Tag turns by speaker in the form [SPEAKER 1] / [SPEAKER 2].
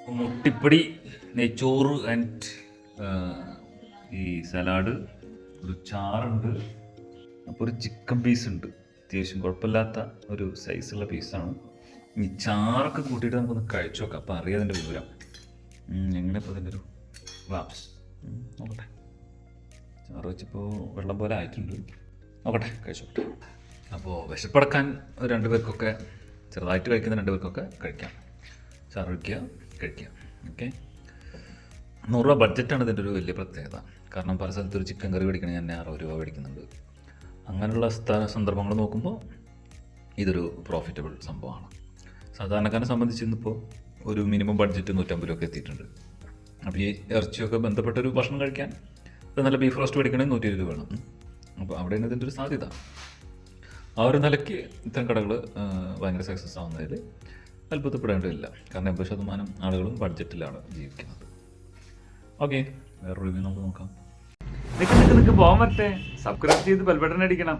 [SPEAKER 1] മുട്ടിപ്പടി, നെയ്ച്ചോറ് ആൻഡ് ഈ സലാഡ്, ഒരു ചാറുണ്ട്, അപ്പോൾ ഒരു ചിക്കൻ പീസ് ഉണ്ട്. അത്യാവശ്യം കുഴപ്പമില്ലാത്ത ഒരു സൈസുള്ള പീസാണ്. ഈ ചാറൊക്കെ കൂട്ടിയിട്ട് നമുക്കൊന്ന് കഴിച്ചു നോക്കാം, അപ്പോൾ അറിയാം അതിൻ്റെ വിവരം എങ്ങനെ. ഇപ്പോൾ അതിൻ്റെ ഒരു വാപ്സ് നോക്കട്ടെ. ചാറ് വെച്ചപ്പോൾ വെള്ളം പോലെ ആയിട്ടുണ്ട്. നോക്കട്ടെ, കഴിച്ചു നോക്കട്ടെ. അപ്പോൾ വിശപ്പടക്കാൻ രണ്ടുപേർക്കൊക്കെ, ചെറുതായിട്ട് കഴിക്കുന്ന രണ്ടുപേർക്കൊക്കെ കഴിക്കാം. ചാറ് ഒഴിക്കുക, കഴിക്കുക. ഓക്കെ, 100 രൂപ ബഡ്ജറ്റാണ് ഇതിൻ്റെ ഒരു വലിയ പ്രത്യേകത. കാരണം പല സ്ഥലത്ത് ഒരു ചിക്കൻ കറി മേടിക്കണമെങ്കിൽ ഞാൻ 60 രൂപ മേടിക്കുന്നുണ്ട്. അങ്ങനെയുള്ള സന്ദർഭങ്ങൾ നോക്കുമ്പോൾ ഇതൊരു പ്രോഫിറ്റബിൾ സംഭവമാണ്. സാധാരണക്കാരനെ സംബന്ധിച്ച് ഇന്നിപ്പോൾ ഒരു മിനിമം ബഡ്ജറ്റ് 150 രൂപ എത്തിയിട്ടുണ്ട്. അപ്പോൾ ഈ ഇറച്ചിയൊക്കെ ബന്ധപ്പെട്ടൊരു ഭക്ഷണം കഴിക്കാൻ ഇപ്പോൾ നല്ല ബീഫ് റോസ്റ്റ് മേടിക്കണമെങ്കിൽ 120 രൂപ വേണം. അപ്പോൾ അവിടെയാണ് ഇതിൻ്റെ ഒരു സാധ്യത. ആ ഒരു നിലയ്ക്ക് ഇത്തരം കടകൾ ഭയങ്കര സക്സസ് ആവുന്നതിൽ അത്ഭുതപ്പെടേണ്ടതില്ല. കാരണം 80% ആളുകളും ബഡ്ജറ്റിലാണ് ജീവിക്കുന്നത്. ഓക്കെ, വേറെ റിവ്യൂ നമുക്ക് നോക്കാം.
[SPEAKER 2] നിനക്ക് പോകാൻ പറ്റേ, സബ്സ്ക്രൈബ് ചെയ്ത് ബെൽ ബട്ടൺ അടിക്കണം.